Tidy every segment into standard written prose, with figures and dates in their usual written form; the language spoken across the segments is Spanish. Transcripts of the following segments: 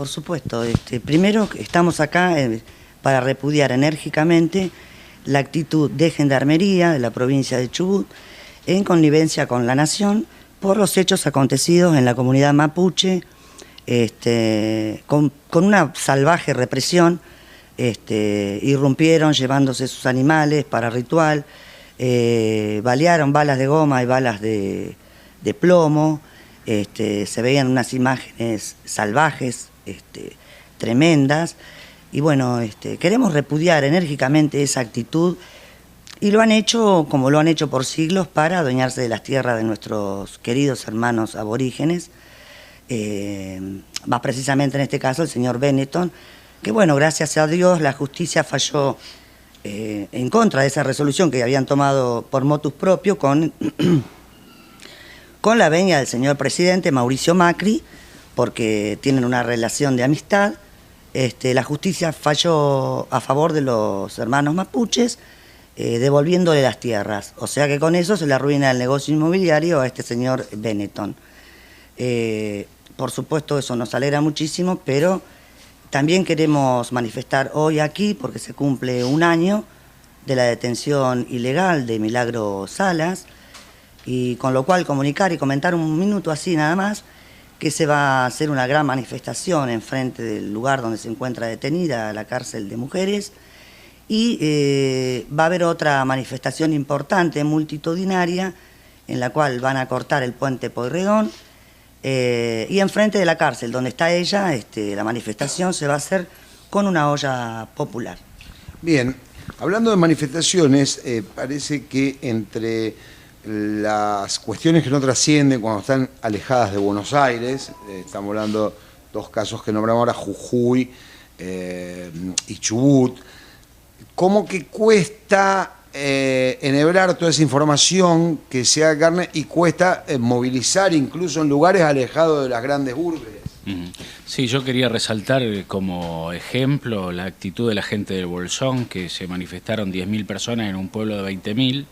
por supuesto. Primero estamos acá para repudiar enérgicamente la actitud de Gendarmería de la provincia de Chubut en connivencia con la Nación por los hechos acontecidos en la comunidad mapuche, con una salvaje represión. Irrumpieron llevándose sus animales para ritual, balearon balas de goma y balas de plomo. Se veían unas imágenes salvajes, tremendas, y bueno, queremos repudiar enérgicamente esa actitud, y lo han hecho como lo han hecho por siglos para adueñarse de las tierras de nuestros queridos hermanos aborígenes, más precisamente en este caso el señor Benetton, que bueno, gracias a Dios la justicia falló en contra de esa resolución que habían tomado por motus propio con la venia del señor presidente Mauricio Macri, porque tienen una relación de amistad. La justicia falló a favor de los hermanos mapuches, devolviéndole las tierras. O sea que con eso se le arruina el negocio inmobiliario a este señor Benetton. Por supuesto, eso nos alegra muchísimo, pero también queremos manifestar hoy aquí, porque se cumple un año de la detención ilegal de Milagro Salas, y con lo cual comunicar y comentar un minuto así nada más, que se va a hacer una gran manifestación enfrente del lugar donde se encuentra detenida, la cárcel de mujeres, y va a haber otra manifestación importante, multitudinaria, en la cual van a cortar el puente Pueyrredón, y enfrente de la cárcel donde está ella, la manifestación se va a hacer con una olla popular. Bien, hablando de manifestaciones, parece que entre las cuestiones que no trascienden cuando están alejadas de Buenos Aires, estamos hablando de dos casos que nombramos ahora, Jujuy y Chubut, como que cuesta enhebrar toda esa información que se haga carne y cuesta movilizar incluso en lugares alejados de las grandes urbes. Sí, yo quería resaltar como ejemplo la actitud de la gente del Bolsón, que se manifestaron 10.000 personas en un pueblo de 20.000.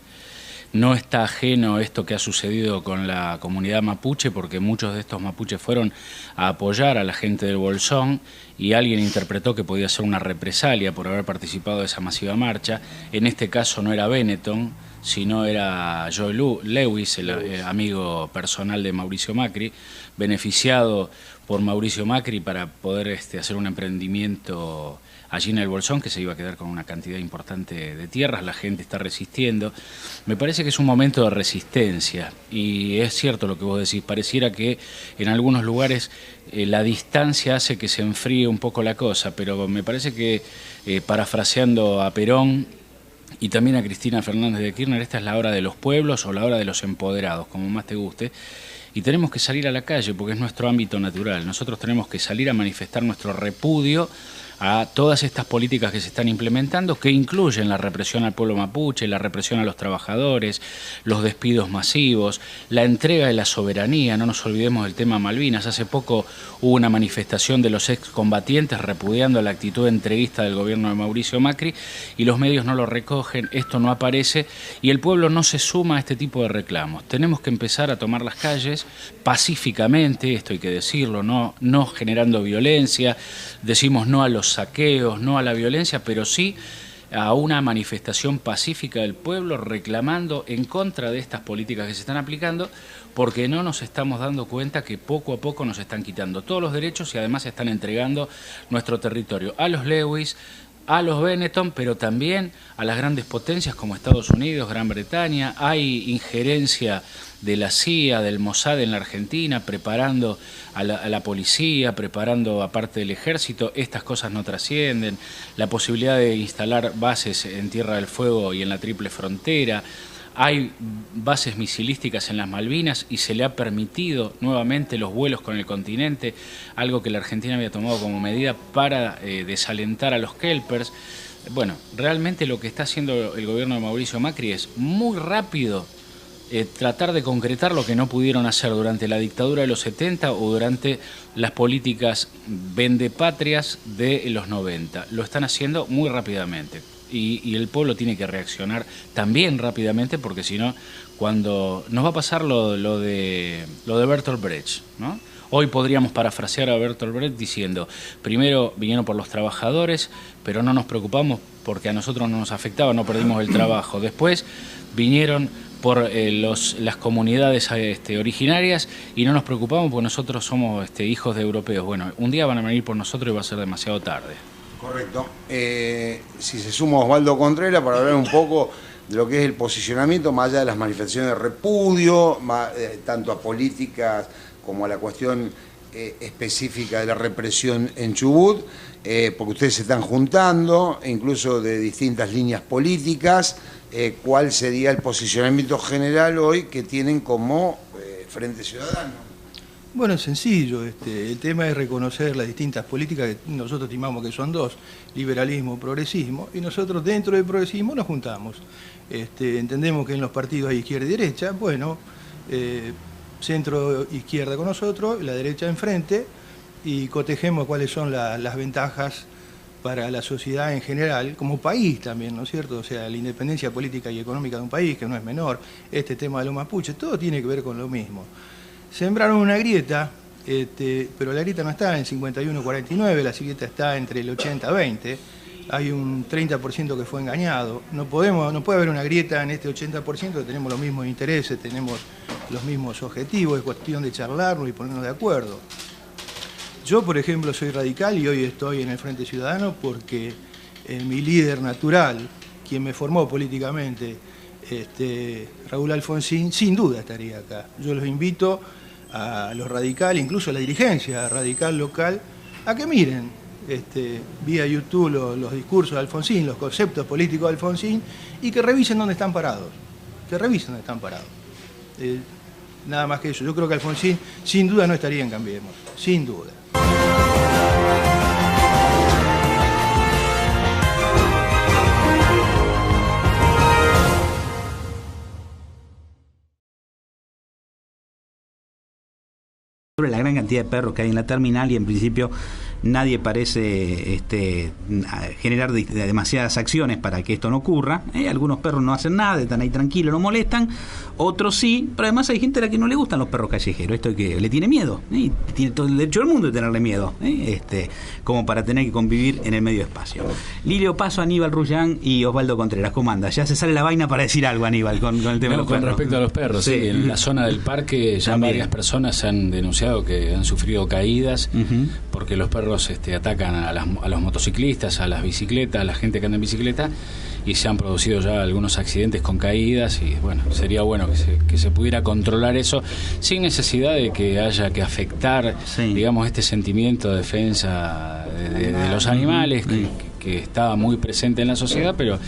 No está ajeno esto que ha sucedido con la comunidad mapuche, porque muchos de estos mapuches fueron a apoyar a la gente del Bolsón y alguien interpretó que podía ser una represalia por haber participado de esa masiva marcha. En este caso no era Benetton, sino era Joe Lewis, el amigo personal de Mauricio Macri, beneficiado por Mauricio Macri para poder hacer un emprendimiento allí en el Bolsón, que se iba a quedar con una cantidad importante de tierras. La gente está resistiendo. Me parece que es un momento de resistencia, y es cierto lo que vos decís, pareciera que en algunos lugares la distancia hace que se enfríe un poco la cosa, pero me parece que, parafraseando a Perón y también a Cristina Fernández de Kirchner, esta es la hora de los pueblos o la hora de los empoderados, como más te guste. Y tenemos que salir a la calle porque es nuestro ámbito natural. Nosotros tenemos que salir a manifestar nuestro repudio a todas estas políticas que se están implementando, que incluyen la represión al pueblo mapuche, la represión a los trabajadores, los despidos masivos, la entrega de la soberanía. No nos olvidemos del tema Malvinas. Hace poco hubo una manifestación de los excombatientes repudiando la actitud entreguista del gobierno de Mauricio Macri, y los medios no lo recogen, esto no aparece, y el pueblo no se suma a este tipo de reclamos. Tenemos que empezar a tomar las calles pacíficamente, esto hay que decirlo, no generando violencia. Decimos no a los saqueos, no a la violencia, pero sí a una manifestación pacífica del pueblo reclamando en contra de estas políticas que se están aplicando, porque no nos estamos dando cuenta que poco a poco nos están quitando todos los derechos y además están entregando nuestro territorio a los Lewis, a los Benetton, pero también a las grandes potencias como Estados Unidos, Gran Bretaña. Hay injerencia de la CIA, del Mossad en la Argentina, preparando a la policía, preparando aparte del ejército. Estas cosas no trascienden. La posibilidad de instalar bases en Tierra del Fuego y en la Triple Frontera. Hay bases misilísticas en las Malvinas y se le ha permitido nuevamente los vuelos con el continente, algo que la Argentina había tomado como medida para desalentar a los kelpers. Bueno, realmente lo que está haciendo el gobierno de Mauricio Macri es muy rápido tratar de concretar lo que no pudieron hacer durante la dictadura de los 70 o durante las políticas vendepatrias de los 90. Lo están haciendo muy rápidamente. Y el pueblo tiene que reaccionar también rápidamente, porque si no, cuando nos va a pasar lo de Bertolt Brecht, ¿no? Hoy podríamos parafrasear a Bertolt Brecht diciendo, primero vinieron por los trabajadores, pero no nos preocupamos porque a nosotros no nos afectaba, no perdimos el trabajo. Después vinieron por las comunidades originarias y no nos preocupamos porque nosotros somos hijos de europeos. Bueno, un día van a venir por nosotros y va a ser demasiado tarde. Correcto. Si se suma Osvaldo Contreras para hablar un poco de lo que es el posicionamiento, más allá de las manifestaciones de repudio, tanto a políticas como a la cuestión específica de la represión en Chubut, porque ustedes se están juntando, incluso de distintas líneas políticas. ¿Cuál sería el posicionamiento general hoy que tienen como Frente Ciudadano? Bueno, es sencillo. El tema es reconocer las distintas políticas que nosotros estimamos que son dos, liberalismo, progresismo, y nosotros dentro del progresismo nos juntamos. Entendemos que en los partidos hay izquierda y derecha, bueno, centro izquierda con nosotros, la derecha enfrente, y cotejemos cuáles son las ventajas para la sociedad en general, como país también, ¿no es cierto? O sea, la independencia política y económica de un país, que no es menor, este tema de los mapuches, todo tiene que ver con lo mismo. Sembraron una grieta, pero la grieta no está en 51-49, la grieta está entre el 80-20, hay un 30% que fue engañado. No puede haber una grieta en este 80%, tenemos los mismos intereses, tenemos los mismos objetivos, es cuestión de charlarlo y ponernos de acuerdo. Yo, por ejemplo, soy radical y hoy estoy en el Frente Ciudadano porque mi líder natural, quien me formó políticamente, Raúl Alfonsín, sin duda estaría acá. Yo los invito a los radicales, incluso a la dirigencia radical local, a que miren vía YouTube los discursos de Alfonsín, los conceptos políticos de Alfonsín, y que revisen dónde están parados. Nada más que eso. Yo creo que Alfonsín sin duda no estaría en Cambiemos, sin duda. La gran cantidad de perros que hay en la terminal y en principio nadie parece generar demasiadas acciones para que esto no ocurra. Algunos perros no hacen nada, están ahí tranquilos, no molestan, otros sí, pero además hay gente a la que no le gustan los perros callejeros, esto es que le tiene miedo, y tiene todo el derecho del mundo de tenerle miedo, como para tener que convivir en el medio espacio. Lilio Paso, Aníbal Rullán y Osvaldo Contreras, ¿cómo anda? Ya se sale la vaina para decir algo, Aníbal, con el tema de los perros. Con respecto a los perros, sí, en la zona del parque ya también varias personas han denunciado que han sufrido caídas porque los perros atacan a los motociclistas, a las bicicletas, a la gente que anda en bicicleta, y se han producido ya algunos accidentes con caídas, y bueno, sería bueno que se pudiera controlar eso sin necesidad de que haya que afectar, digamos, este sentimiento de defensa de los animales que está muy presente en la sociedad, pero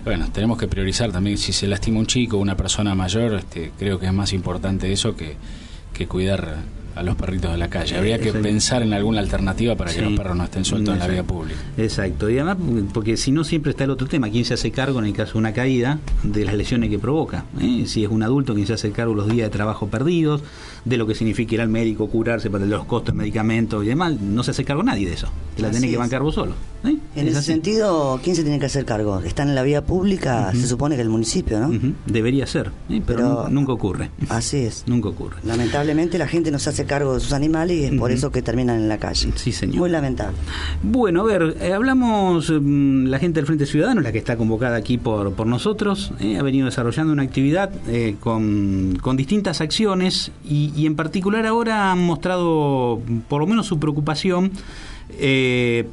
bueno, tenemos que priorizar también. Si se lastima un chico o una persona mayor, creo que es más importante eso que cuidar a los perritos de la calle. Habría que pensar en alguna alternativa para que los perros no estén sueltos en la vía pública. Exacto, y además, porque si no siempre está el otro tema, ¿quién se hace cargo en el caso de una caída de las lesiones que provoca? Si es un adulto, ¿quién se hace cargo de los días de trabajo perdidos, de lo que significa ir al médico, curarse, para los costos de medicamentos y demás? No se hace cargo nadie de eso, te la tenés que bancar vos solo. En ese sentido, ¿quién se tiene que hacer cargo? Están en la vía pública, se supone que el municipio, ¿no? Debería ser, pero nunca ocurre. Así es. Nunca ocurre. Lamentablemente la gente no se hace cargo de sus animales y es por eso que terminan en la calle. Sí, señor. Muy lamentable. Bueno, a ver, hablamos, la gente del Frente Ciudadano, la que está convocada aquí por nosotros, ha venido desarrollando una actividad con distintas acciones y en particular ahora han mostrado por lo menos su preocupación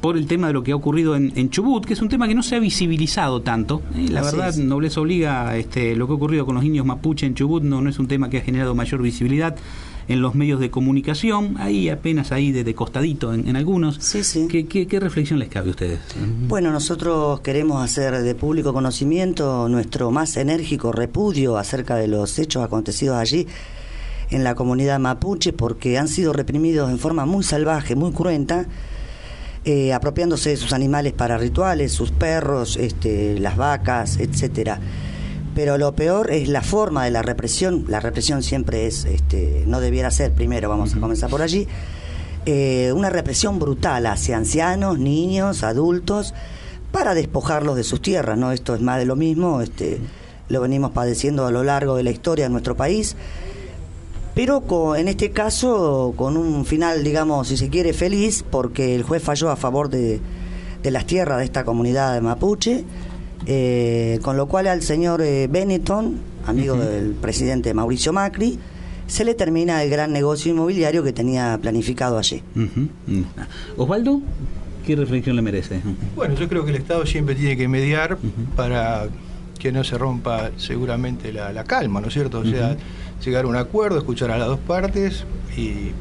por el tema de lo que ha ocurrido en Chubut, que es un tema que no se ha visibilizado tanto. La Así verdad, es. Nobleza obliga, lo que ha ocurrido con los niños mapuche en Chubut no es un tema que ha generado mayor visibilidad en los medios de comunicación, ahí apenas ahí de costadito en algunos. Sí. ¿Qué reflexión les cabe a ustedes? Bueno, nosotros queremos hacer de público conocimiento nuestro más enérgico repudio acerca de los hechos acontecidos allí en la comunidad mapuche, porque han sido reprimidos en forma muy salvaje, muy cruenta, apropiándose de sus animales para rituales, sus perros, las vacas, etcétera. Pero lo peor es la forma de la represión. La represión siempre es, no debiera ser, primero vamos a comenzar por allí, una represión brutal hacia ancianos, niños, adultos, para despojarlos de sus tierras, ¿no? Esto es más de lo mismo, lo venimos padeciendo a lo largo de la historia de nuestro país. pero en este caso con un final, digamos, si se quiere, feliz, porque el juez falló a favor de las tierras de esta comunidad de mapuche, con lo cual al señor Benetton, amigo del presidente Mauricio Macri, se le termina el gran negocio inmobiliario que tenía planificado allí. Osvaldo, ¿qué reflexión le merece? Bueno, yo creo que el Estado siempre tiene que mediar para que no se rompa seguramente la calma, ¿no es cierto? O sea, llegar a un acuerdo, escuchar a las dos partes y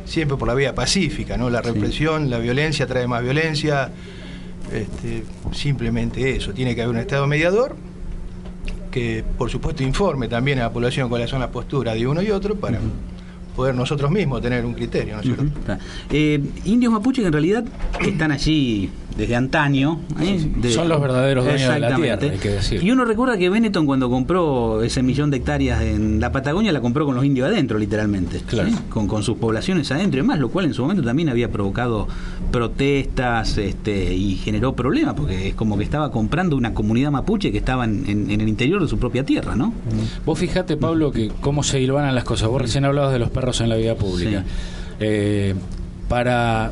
siempre por la vía pacífica, ¿no? La represión, la violencia trae más violencia, simplemente eso. Tiene que haber un Estado mediador que, por supuesto, informe también a la población cuáles son las posturas de uno y otro para poder nosotros mismos tener un criterio, ¿no es cierto? Indios mapuches que en realidad están allí desde antaño. Son los verdaderos dueños de la tierra, hay que decir. Y uno recuerda que Benetton, cuando compró ese 1.000.000 de hectáreas en la Patagonia, la compró con los indios adentro, literalmente. Claro. Con sus poblaciones adentro y demás, lo cual en su momento también había provocado protestas y generó problemas, porque es como que estaba comprando una comunidad mapuche que estaba en el interior de su propia tierra, ¿no? Vos fijate, Pablo, que cómo se hilvanan las cosas. Vos recién hablabas de los perros en la vida pública. Sí. Para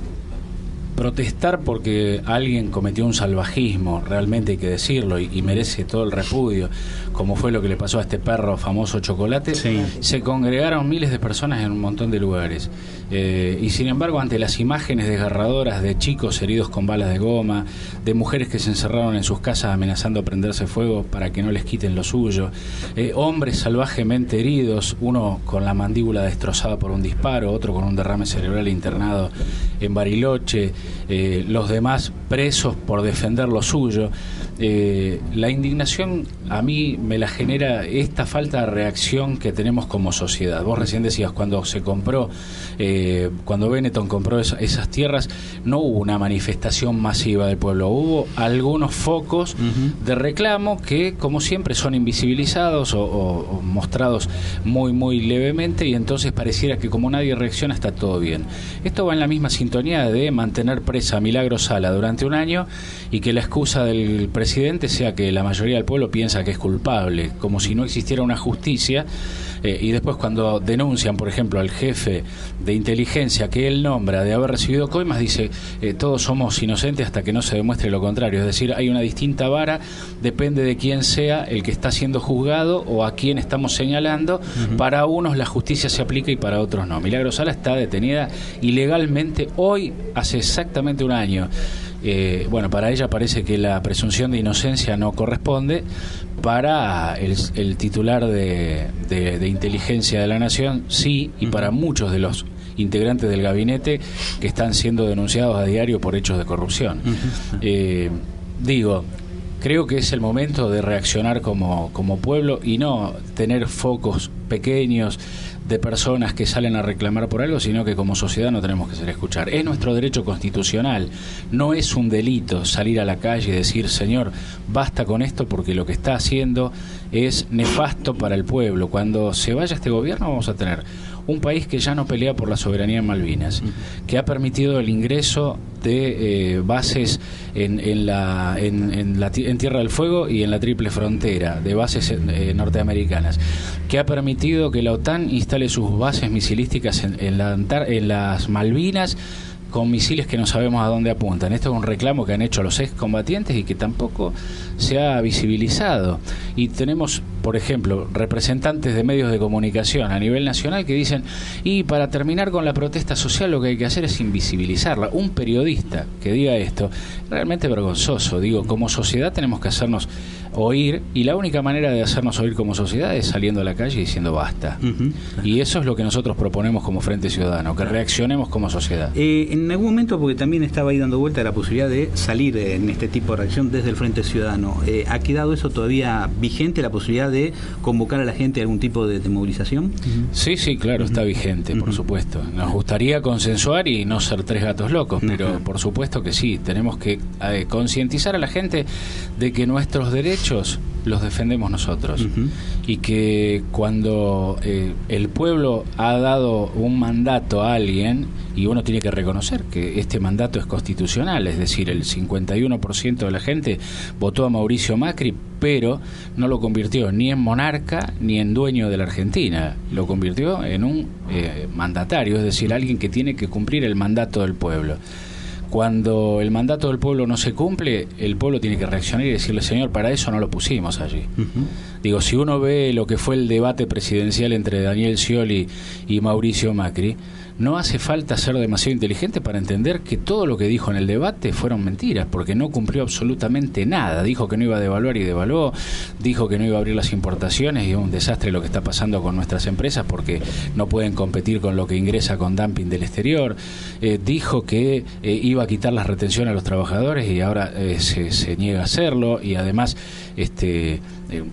protestar porque alguien cometió un salvajismo, realmente hay que decirlo, y merece todo el repudio, como fue lo que le pasó a este perro famoso Chocolate, se congregaron miles de personas en un montón de lugares. Y sin embargo, ante las imágenes desgarradoras de chicos heridos con balas de goma, de mujeres que se encerraron en sus casas amenazando a prenderse fuego para que no les quiten lo suyo, hombres salvajemente heridos, uno con la mandíbula destrozada por un disparo, otro con un derrame cerebral internado en Bariloche, los demás presos por defender lo suyo. La indignación a mí me la genera esta falta de reacción que tenemos como sociedad. Vos recién decías, cuando se compró, cuando Benetton compró esas tierras, no hubo una manifestación masiva del pueblo, hubo algunos focos de reclamo que, como siempre, son invisibilizados o mostrados muy, muy levemente, y entonces pareciera que como nadie reacciona está todo bien. Esto va en la misma sintonía de mantener presa a Milagro Sala durante un año y que la excusa del presidente sea que la mayoría del pueblo piensa que es culpable, como si no existiera una justicia, y después cuando denuncian, por ejemplo, al jefe de inteligencia que él nombra de haber recibido coimas, dice todos somos inocentes hasta que no se demuestre lo contrario. Es decir, hay una distinta vara, depende de quién sea el que está siendo juzgado o a quién estamos señalando. Para unos la justicia se aplica y para otros no. Milagro Sala está detenida ilegalmente hoy, hace exactamente un año. Bueno, para ella parece que la presunción de inocencia no corresponde. Para el titular de inteligencia de la Nación, sí, y para muchos de los integrantes del gabinete que están siendo denunciados a diario por hechos de corrupción. Creo que es el momento de reaccionar como pueblo y no tener focos pequeños de personas que salen a reclamar por algo, sino que como sociedad no tenemos que hacer escuchar. Es nuestro derecho constitucional, no es un delito salir a la calle y decir, señor, basta con esto porque lo que está haciendo es nefasto para el pueblo. Cuando se vaya este gobierno vamos a tener un país que ya no pelea por la soberanía en Malvinas, que ha permitido el ingreso de bases en Tierra del Fuego y en la Triple Frontera, de bases norteamericanas, que ha permitido que la OTAN instale sus bases misilísticas en las Malvinas, con misiles que no sabemos a dónde apuntan. Esto es un reclamo que han hecho los excombatientes y que tampoco se ha visibilizado. Y tenemos, por ejemplo, representantes de medios de comunicación a nivel nacional que dicen, y para terminar con la protesta social lo que hay que hacer es invisibilizarla. Un periodista que diga esto, realmente vergonzoso. Como sociedad tenemos que hacernos oír, y la única manera de hacernos oír como sociedad es saliendo a la calle y diciendo basta. Y eso es lo que nosotros proponemos como Frente Ciudadano, que reaccionemos como sociedad. En algún momento, porque también estaba ahí dando vuelta la posibilidad de salir en este tipo de reacción desde el Frente Ciudadano, ¿ha quedado eso todavía vigente, la posibilidad de convocar a la gente a algún tipo de movilización? Sí, claro, está vigente, por supuesto. Nos gustaría consensuar y no ser tres gatos locos, pero por supuesto que sí, tenemos que concientizar a la gente de que nuestros derechos los defendemos nosotros. Y que cuando el pueblo ha dado un mandato a alguien, y uno tiene que reconocer que este mandato es constitucional, es decir, el 51% de la gente votó a Mauricio Macri, pero no lo convirtió ni en monarca ni en dueño de la Argentina, lo convirtió en un mandatario, es decir, alguien que tiene que cumplir el mandato del pueblo. Cuando el mandato del pueblo no se cumple, el pueblo tiene que reaccionar y decirle, señor, para eso no lo pusimos allí. Digo, si uno ve lo que fue el debate presidencial entre Daniel Scioli y Mauricio Macri, no hace falta ser demasiado inteligente para entender que todo lo que dijo en el debate fueron mentiras, porque no cumplió absolutamente nada. Dijo que no iba a devaluar y devaluó, dijo que no iba a abrir las importaciones, y es un desastre lo que está pasando con nuestras empresas porque no pueden competir con lo que ingresa con dumping del exterior. Dijo que iba a quitar las retenciones a los trabajadores y ahora se niega a hacerlo, y además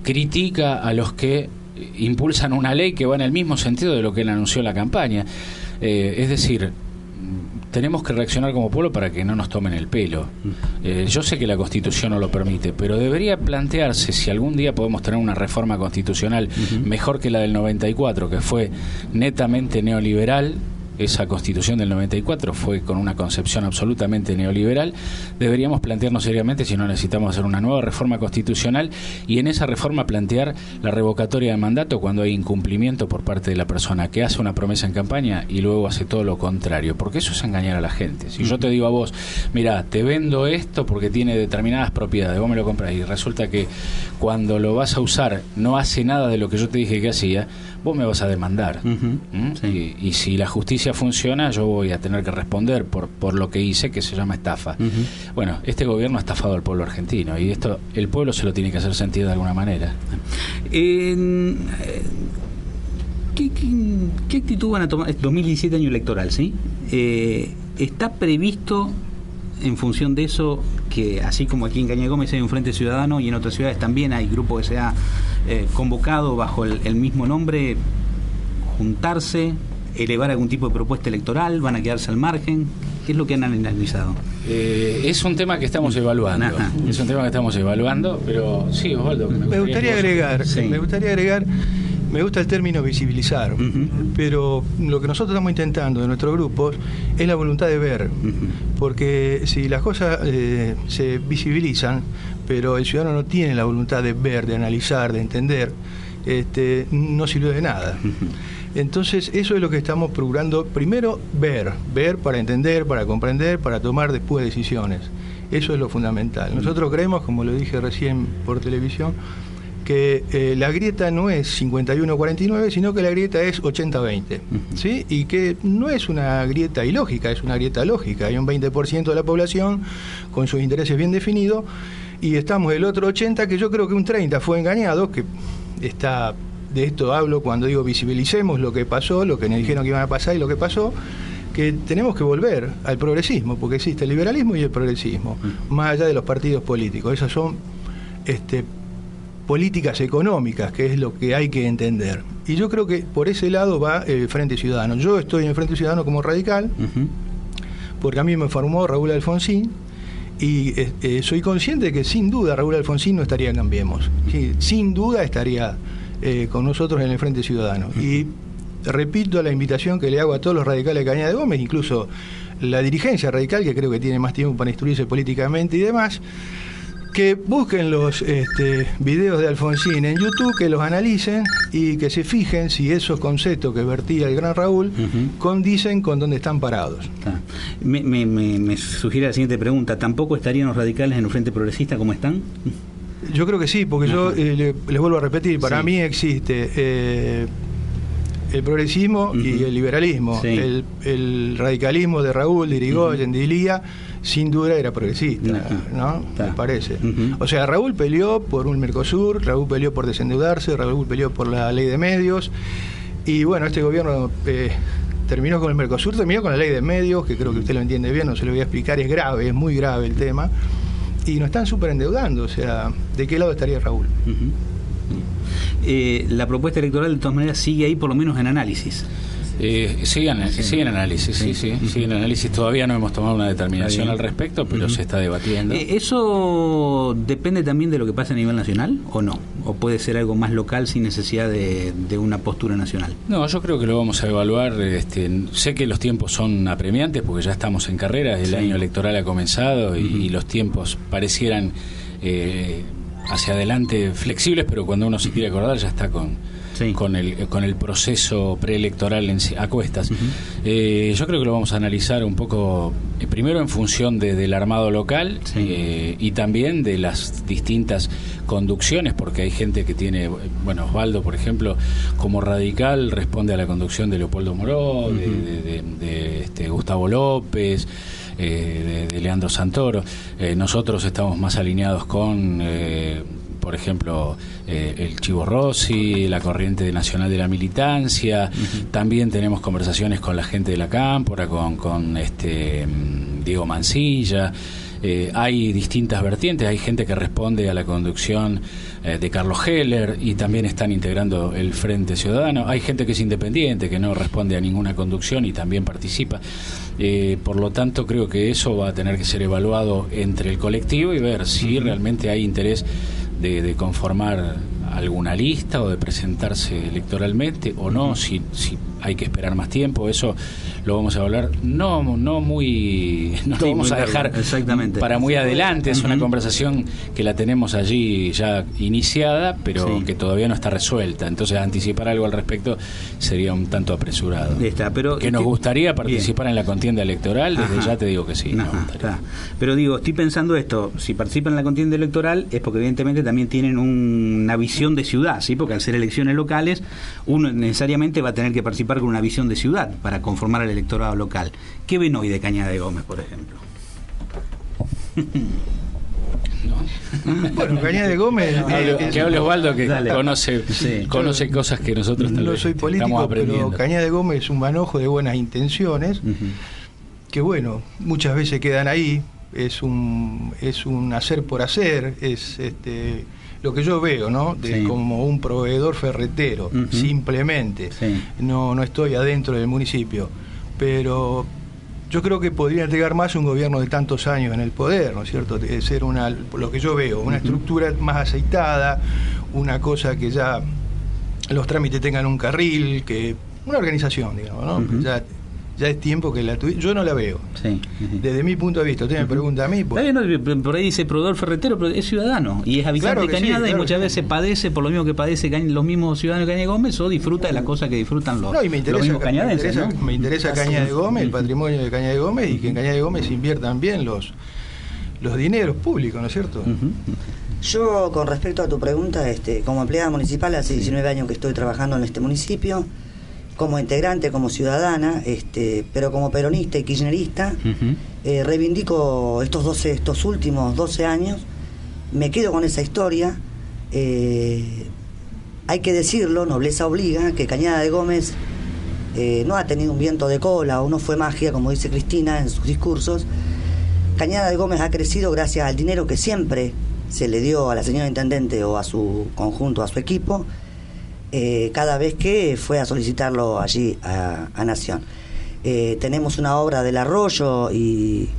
critica a los que impulsan una ley que va en el mismo sentido de lo que él anunció en la campaña. Es decir, tenemos que reaccionar como pueblo para que no nos tomen el pelo. Yo sé que la Constitución no lo permite, pero debería plantearse si algún día podemos tener una reforma constitucional mejor que la del 94, que fue netamente neoliberal. Esa Constitución del 94 fue con una concepción absolutamente neoliberal. Deberíamos plantearnos seriamente si no necesitamos hacer una nueva reforma constitucional, y en esa reforma plantear la revocatoria de mandato cuando hay incumplimiento por parte de la persona que hace una promesa en campaña y luego hace todo lo contrario, porque eso es engañar a la gente. Si yo te digo a vos, mira, te vendo esto porque tiene determinadas propiedades, vos me lo compras, y resulta que cuando lo vas a usar no hace nada de lo que yo te dije que hacía, vos me vas a demandar. Sí. Y si la justicia funciona, yo voy a tener que responder por lo que hice, que se llama estafa. Bueno, este gobierno ha estafado al pueblo argentino, y esto el pueblo se lo tiene que hacer sentir de alguna manera. ¿Qué actitud van a tomar? Es 2017, año electoral, ¿sí? ¿Está previsto, en función de eso, que así como aquí en Cañada Gómez hay un Frente Ciudadano y en otras ciudades también hay grupo que se ha convocado bajo el mismo nombre, juntarse, elevar algún tipo de propuesta electoral? ¿Van a quedarse al margen? ¿Qué es lo que han analizado? Es un tema que estamos evaluando. Es un tema que estamos evaluando, pero sí, Osvaldo. Me gustaría agregar, me gusta el término visibilizar, pero lo que nosotros estamos intentando en nuestros grupos es la voluntad de ver, porque si las cosas se visibilizan, pero el ciudadano no tiene la voluntad de ver, de analizar, de entender, no sirve de nada. Entonces, eso es lo que estamos procurando. Primero, ver para entender, para comprender, para tomar después decisiones. Eso es lo fundamental. Nosotros creemos, como lo dije recién por televisión, que la grieta no es 51-49, sino que la grieta es 80-20, ¿sí? Y que no es una grieta ilógica, es una grieta lógica. Hay un 20% de la población con sus intereses bien definidos, y estamos el otro 80%, que yo creo que un 30% fue engañado, que está... De esto hablo cuando digo visibilicemos lo que pasó, lo que nos dijeron que iban a pasar y lo que pasó, que tenemos que volver al progresismo, porque existe el liberalismo y el progresismo, más allá de los partidos políticos. Esas son políticas económicas, que es lo que hay que entender. Y yo creo que por ese lado va el Frente Ciudadano. Yo estoy en el Frente Ciudadano como radical, porque a mí me formó Raúl Alfonsín, y soy consciente de que sin duda Raúl Alfonsín no estaría en Cambiemos. Sí, sin duda estaría con nosotros en el Frente Ciudadano. Y repito la invitación que le hago a todos los radicales de Cañada de Gómez, incluso la dirigencia radical, que creo que tiene más tiempo para instruirse políticamente y demás, que busquen los videos de Alfonsín en YouTube, que los analicen y que se fijen si esos conceptos que vertía el gran Raúl condicen con donde están parados. Me sugiere la siguiente pregunta: ¿tampoco estarían los radicales en el Frente Progresista como están? Yo creo que sí, porque yo les vuelvo a repetir, para mí existe el progresismo y el liberalismo. El radicalismo de Raúl, de Irigoyen, de Ilía, sin duda era progresista, ¿no? Me parece. O sea, Raúl peleó por un Mercosur, Raúl peleó por desendeudarse, Raúl peleó por la ley de medios, y bueno, este gobierno terminó con el Mercosur, terminó con la ley de medios, que creo que usted lo entiende bien, no se lo voy a explicar, es grave, es muy grave el tema. Y nos están súper endeudando, o sea, ¿de qué lado estaría Raúl? La propuesta electoral, de todas maneras, sigue ahí por lo menos en análisis. Sigue en análisis, sigue en análisis. Todavía no hemos tomado una determinación al respecto, pero se está debatiendo. ¿Eso depende también de lo que pasa a nivel nacional o no? ¿O puede ser algo más local sin necesidad de una postura nacional? No, yo creo que lo vamos a evaluar. Sé que los tiempos son apremiantes porque ya estamos en carrera, el año electoral ha comenzado y los tiempos parecieran hacia adelante flexibles, pero cuando uno se quiere acordar ya está con el proceso preelectoral a cuestas. Yo creo que lo vamos a analizar un poco, primero en función del armado local y también de las distintas conducciones, porque hay gente que tiene, bueno, Osvaldo, por ejemplo, como radical responde a la conducción de Leopoldo Moró, de Gustavo López, de Leandro Santoro. Nosotros estamos más alineados con por ejemplo, el Chivo Rossi, la corriente nacional de la militancia. También tenemos conversaciones con la gente de la Cámpora, con Diego Mancilla. Hay distintas vertientes, hay gente que responde a la conducción de Carlos Heller y también están integrando el Frente Ciudadano. Hay gente que es independiente, que no responde a ninguna conducción y también participa. Por lo tanto, creo que eso va a tener que ser evaluado entre el colectivo y ver si realmente hay interés de conformar alguna lista o de presentarse electoralmente o no, si hay que esperar más tiempo. Eso lo vamos a hablar no lo vamos a dejar para muy adelante. Es una conversación que la tenemos allí ya iniciada, pero que todavía no está resuelta, entonces anticipar algo al respecto sería un tanto apresurado. Pero que nos gustaría participar en la contienda electoral, desde ya te digo que sí. Pero digo, estoy pensando esto, si participan en la contienda electoral es porque evidentemente también tienen una visión de ciudad, ¿sí? Porque al ser elecciones locales uno necesariamente va a tener que participar con una visión de ciudad para conformar el electorado local. ¿Qué ven hoy de Cañada de Gómez, por ejemplo? Bueno, Cañada de Gómez... que hable Osvaldo, que conoce cosas que nosotros tal vez soy político, estamos aprendiendo. Pero Cañada de Gómez es un manojo de buenas intenciones, que bueno, muchas veces quedan ahí. Es un hacer por hacer, es lo que yo veo, ¿no? Como un proveedor ferretero, simplemente. No estoy adentro del municipio, pero yo creo que podría entregar más un gobierno de tantos años en el poder, ¿no es cierto? De ser lo que yo veo, una estructura más aceitada, una cosa que ya los trámites tengan un carril, que una organización, digamos, ¿no? Ya es tiempo que yo no la veo. Desde mi punto de vista, usted me pregunta a mí. Pues, por ahí dice proveedor ferretero, pero es ciudadano y es habitante de Cañada, y muchas veces padece por lo mismo que padece los mismos ciudadanos de Cañada de Gómez, o disfruta de las cosas que disfrutan los mismos cañadenses. Me interesa Cañada de Gómez, el patrimonio de Cañada de Gómez, y que en Cañada de Gómez se inviertan bien los dineros públicos, ¿no es cierto? Yo, con respecto a tu pregunta, como empleada municipal, hace 19 años que estoy trabajando en este municipio, como integrante, como ciudadana, pero como peronista y kirchnerista, reivindico estos últimos 12 años, me quedo con esa historia. Hay que decirlo, nobleza obliga, que Cañada de Gómez no ha tenido un viento de cola o no fue magia, como dice Cristina en sus discursos. Cañada de Gómez ha crecido gracias al dinero que siempre se le dio a la señora intendente o a su conjunto, a su equipo, cada vez que fue a solicitarlo allí a Nación. Tenemos una obra del arroyo y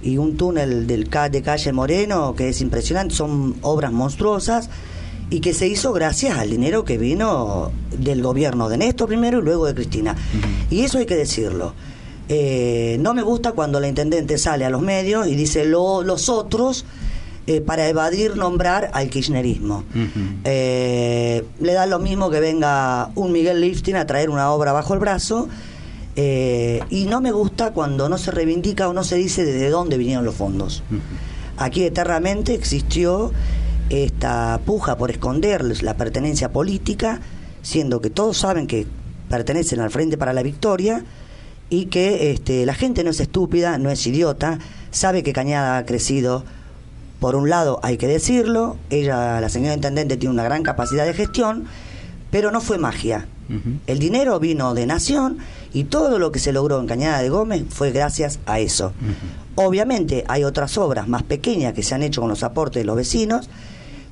un túnel de calle Moreno que es impresionante, son obras monstruosas y que se hizo gracias al dinero que vino del gobierno de Néstor primero y luego de Cristina. Y eso hay que decirlo. No me gusta cuando la intendente sale a los medios y dice los otros, para evadir nombrar al kirchnerismo. Le da lo mismo que venga un Miguel Liftin a traer una obra bajo el brazo, y no me gusta cuando no se reivindica o no se dice desde dónde vinieron los fondos. Aquí eternamente existió esta puja por esconder la pertenencia política, siendo que todos saben que pertenecen al Frente para la Victoria y que la gente no es estúpida, no es idiota, sabe que Cañada ha crecido. Por un lado, hay que decirlo, la señora intendente, tiene una gran capacidad de gestión, pero no fue magia. El dinero vino de Nación y todo lo que se logró en Cañada de Gómez fue gracias a eso. Obviamente hay otras obras más pequeñas que se han hecho con los aportes de los vecinos,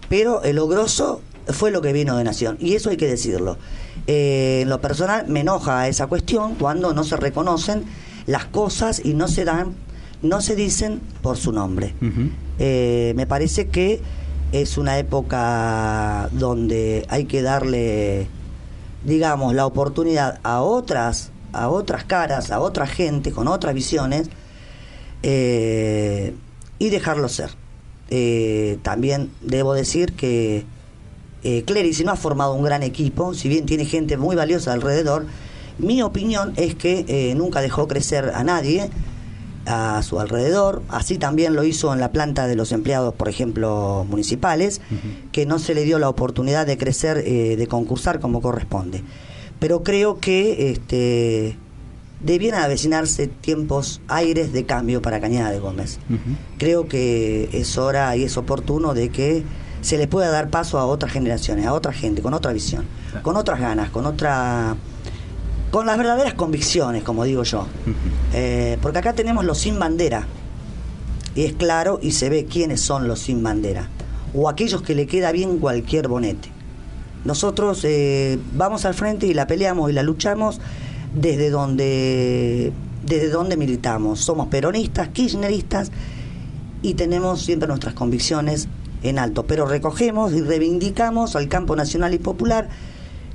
pero lo grosso fue lo que vino de Nación, y eso hay que decirlo. En lo personal me enoja esa cuestión cuando no se reconocen las cosas y no se dicen por su nombre. Me parece que es una época donde hay que darle, digamos, la oportunidad a otras caras, a otra gente con otras visiones, y dejarlo ser. También debo decir que Clerici no ha formado un gran equipo, si bien tiene gente muy valiosa alrededor. Mi opinión es que nunca dejó crecer a nadie a su alrededor. Así también lo hizo en la planta de los empleados, por ejemplo, municipales, que no se le dio la oportunidad de crecer, de concursar como corresponde. Pero creo que debieran avecinarse tiempos, aires de cambio para Cañada de Gómez. Creo que es hora y es oportuno de que se le pueda dar paso a otras generaciones, a otra gente, con otra visión, con otras ganas, con las verdaderas convicciones, como digo yo. Porque acá tenemos los sin bandera, y es claro y se ve quiénes son los sin bandera, o aquellos que le queda bien cualquier bonete. Nosotros vamos al frente y la peleamos y la luchamos desde donde militamos. Somos peronistas, kirchneristas, y tenemos siempre nuestras convicciones en alto, pero recogemos y reivindicamos al campo nacional y popular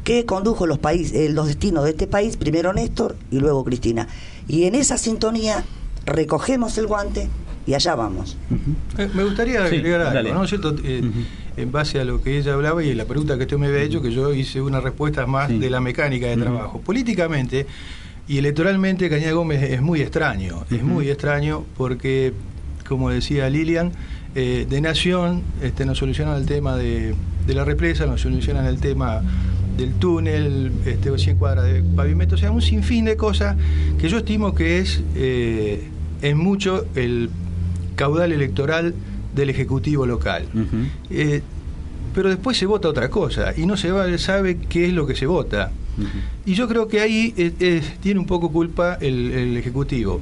que condujo los destinos de este país, primero Néstor y luego Cristina, y en esa sintonía recogemos el guante y allá vamos. Me gustaría agregar algo, dale. ¿no es cierto? En base a lo que ella hablaba y la pregunta que usted me había hecho, que yo hice una respuesta más de la mecánica de trabajo. Políticamente y electoralmente, Cañada Gómez es muy extraño, muy extraño porque, como decía Lilian, de Nación nos solucionan el tema de la represa, nos solucionan el tema del túnel, 100 cuadras de pavimento, o sea, un sinfín de cosas que yo estimo que es mucho el caudal electoral del Ejecutivo local. Pero después se vota otra cosa y no se sabe qué es lo que se vota. Y yo creo que ahí tiene un poco culpa el Ejecutivo.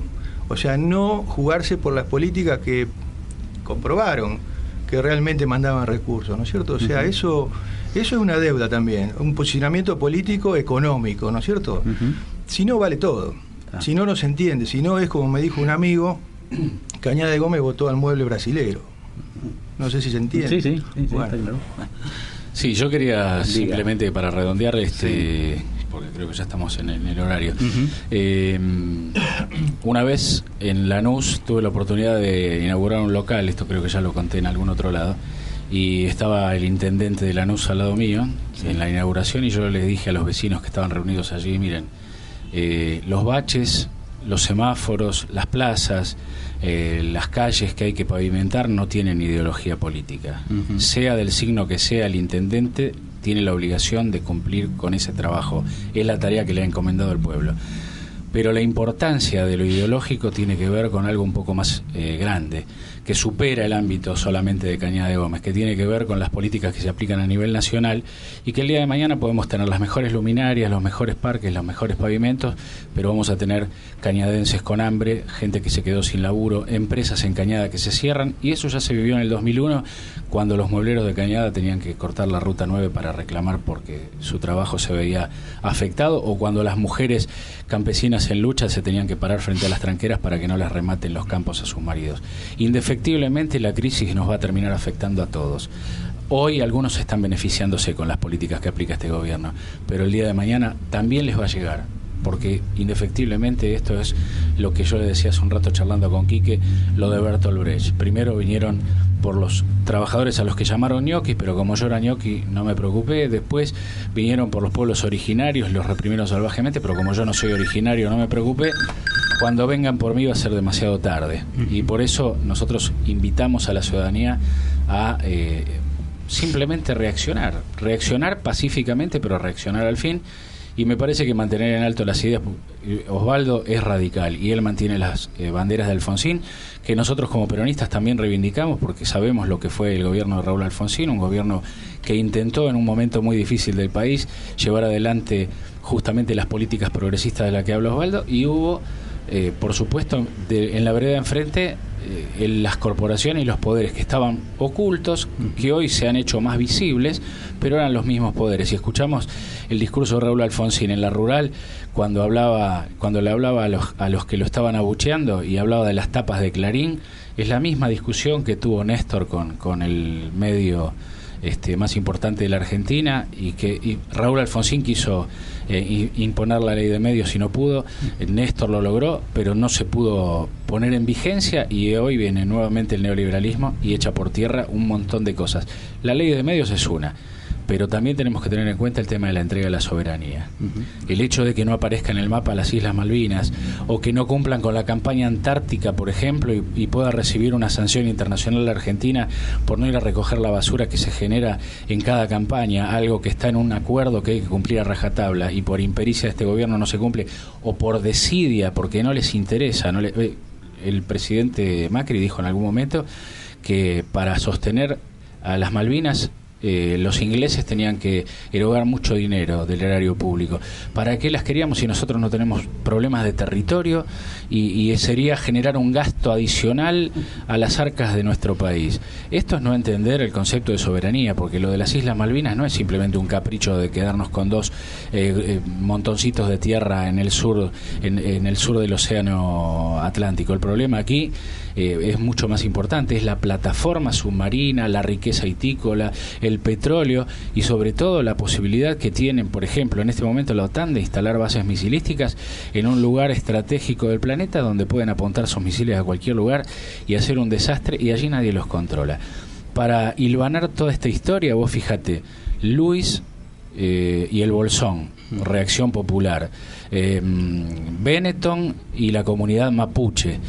O sea, no jugarse por las políticas que comprobaron que realmente mandaban recursos, ¿no es cierto? O sea, eso es una deuda también, un posicionamiento político económico, ¿no es cierto? Si no, vale todo. Si no, no se entiende. Si no, es como me dijo un amigo, Cañada de Gómez votó al mueble brasilero. No sé si se entiende. Sí, bueno. está claro. Sí, yo quería simplemente para redondear, porque creo que ya estamos en el horario. Una vez en Lanús tuve la oportunidad de inaugurar un local, esto creo que ya lo conté en algún otro lado, y estaba el intendente de Lanús al lado mío en la inauguración, y yo les dije a los vecinos que estaban reunidos allí, miren, los baches, los semáforos, las plazas, las calles que hay que pavimentar no tienen ideología política. Sea del signo que sea el intendente, tiene la obligación de cumplir con ese trabajo. Es la tarea que le ha encomendado el pueblo. Pero la importancia de lo ideológico tiene que ver con algo un poco más grande, que supera el ámbito solamente de Cañada de Gómez, que tiene que ver con las políticas que se aplican a nivel nacional, y que el día de mañana podemos tener las mejores luminarias, los mejores parques, los mejores pavimentos, pero vamos a tener cañadenses con hambre, gente que se quedó sin laburo, empresas en Cañada que se cierran, y eso ya se vivió en el 2001, cuando los muebleros de Cañada tenían que cortar la Ruta 9 para reclamar porque su trabajo se veía afectado, o cuando las mujeres campesinas en lucha se tenían que parar frente a las tranqueras para que no les rematen los campos a sus maridos. Indefectiblemente la crisis nos va a terminar afectando a todos. Hoy algunos están beneficiándose con las políticas que aplica este gobierno, pero el día de mañana también les va a llegar, porque indefectiblemente esto es lo que yo le decía hace un rato charlando con Quique, lo de Bertolt Brecht. Primero vinieron por los trabajadores a los que llamaron ñoquis, pero como yo era ñoqui no me preocupé. Después vinieron por los pueblos originarios, los reprimieron salvajemente, pero como yo no soy originario no me preocupé. Cuando vengan por mí va a ser demasiado tarde, y por eso nosotros invitamos a la ciudadanía a simplemente reaccionar pacíficamente, pero reaccionar al fin. Y me parece que mantener en alto las ideas, Osvaldo es radical y él mantiene las banderas de Alfonsín, que nosotros como peronistas también reivindicamos, porque sabemos lo que fue el gobierno de Raúl Alfonsín, un gobierno que intentó en un momento muy difícil del país llevar adelante justamente las políticas progresistas de las que habla Osvaldo, y hubo, por supuesto, en la vereda enfrente las corporaciones y los poderes que estaban ocultos, que hoy se han hecho más visibles, pero eran los mismos poderes. Y escuchamos el discurso de Raúl Alfonsín en La Rural, cuando le hablaba a los que lo estaban abucheando y hablaba de las tapas de Clarín. Es la misma discusión que tuvo Néstor con el medio más importante de la Argentina, y Raúl Alfonsín quiso imponer la ley de medios y no pudo. Néstor lo logró, pero no se pudo poner en vigencia, y hoy viene nuevamente el neoliberalismo y echa por tierra un montón de cosas. La ley de medios es una, pero también tenemos que tener en cuenta el tema de la entrega de la soberanía. El hecho de que no aparezca en el mapa las Islas Malvinas, o que no cumplan con la campaña antártica, por ejemplo, y pueda recibir una sanción internacional de Argentina por no ir a recoger la basura que se genera en cada campaña, algo que está en un acuerdo que hay que cumplir a rajatabla, y por impericia de este gobierno no se cumple, o por desidia, porque no les interesa. El presidente Macri dijo en algún momento que para sostener a las Malvinas los ingleses tenían que erogar mucho dinero del erario público. ¿Para qué las queríamos si nosotros no tenemos problemas de territorio? Y sería generar un gasto adicional a las arcas de nuestro país. Esto es no entender el concepto de soberanía, porque lo de las Islas Malvinas no es simplemente un capricho de quedarnos con dos montoncitos de tierra en el sur, en el sur del océano Atlántico. El problema aquí es mucho más importante, es la plataforma submarina, la riqueza hitícola, el petróleo, y sobre todo la posibilidad que tienen, por ejemplo, en este momento la OTAN, de instalar bases misilísticas en un lugar estratégico del planeta donde pueden apuntar sus misiles a cualquier lugar y hacer un desastre, y allí nadie los controla. Para hilvanar toda esta historia, vos fíjate, Luis y el Bolsón, Reacción Popular, Benetton y la comunidad mapuche,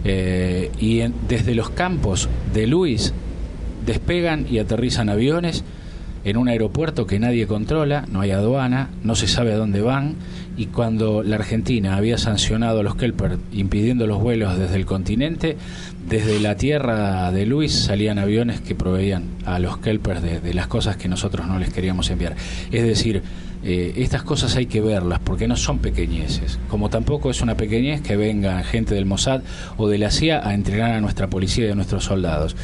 desde los campos de Luis despegan y aterrizan aviones en un aeropuerto que nadie controla, no hay aduana, no se sabe a dónde van, y cuando la Argentina había sancionado a los Kelper impidiendo los vuelos desde el continente, desde la tierra de Luis salían aviones que proveían a los Kelper de las cosas que nosotros no les queríamos enviar. Es decir, estas cosas hay que verlas, porque no son pequeñeces, como tampoco es una pequeñez que venga gente del Mossad o de la CIA a entrenar a nuestra policía y a nuestros soldados,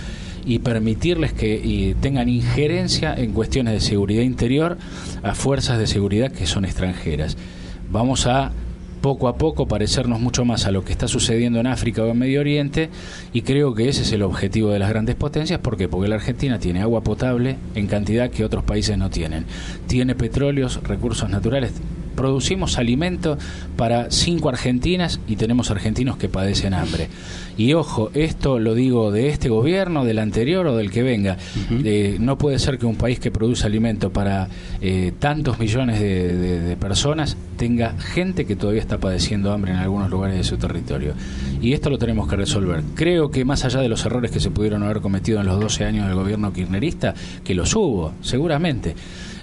y permitirles que tengan injerencia en cuestiones de seguridad interior a fuerzas de seguridad que son extranjeras. Vamos a poco parecernos mucho más a lo que está sucediendo en África o en Medio Oriente, y creo que ese es el objetivo de las grandes potencias. ¿Por qué? Porque la Argentina tiene agua potable en cantidad que otros países no tienen, tiene petróleos, recursos naturales, producimos alimento para 5 Argentinas y tenemos argentinos que padecen hambre. Y ojo, esto lo digo de este gobierno, del anterior o del que venga. No puede ser que un país que produce alimento para tantos millones de personas tenga gente que todavía está padeciendo hambre en algunos lugares de su territorio. Y esto lo tenemos que resolver. Creo que más allá de los errores que se pudieron haber cometido en los 12 años del gobierno kirchnerista, que los hubo, seguramente,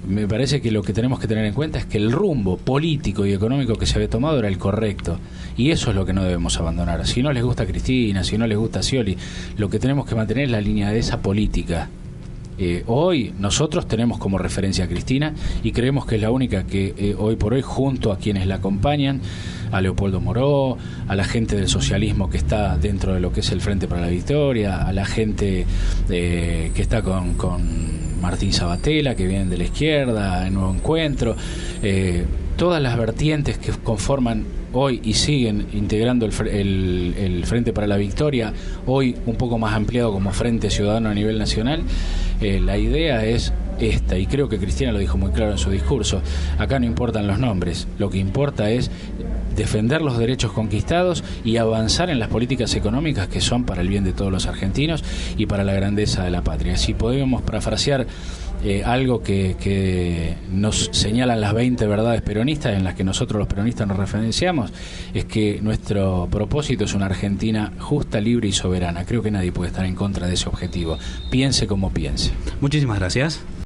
me parece que lo que tenemos que tener en cuenta es que el rumbo político y económico que se había tomado era el correcto, y eso es lo que no debemos abandonar. Si no les gusta Cristina, si no les gusta Scioli, lo que tenemos que mantener es la línea de esa política. Hoy nosotros tenemos como referencia a Cristina, y creemos que es la única que hoy por hoy, junto a quienes la acompañan, a Leopoldo Moró, a la gente del socialismo que está dentro de lo que es el Frente para la Victoria, a la gente que está con Martín Sabatella, que vienen de la izquierda, el Nuevo Encuentro, todas las vertientes que conforman hoy y siguen integrando el Frente para la Victoria, hoy un poco más ampliado como Frente Ciudadano a nivel nacional. La idea es esta, y creo que Cristina lo dijo muy claro en su discurso. Acá no importan los nombres, lo que importa es defender los derechos conquistados y avanzar en las políticas económicas que son para el bien de todos los argentinos y para la grandeza de la patria. Si podemos parafrasear algo que nos señalan las 20 verdades peronistas, en las que nosotros los peronistas nos referenciamos, es que nuestro propósito es una Argentina justa, libre y soberana. Creo que nadie puede estar en contra de ese objetivo, piense como piense. Muchísimas gracias.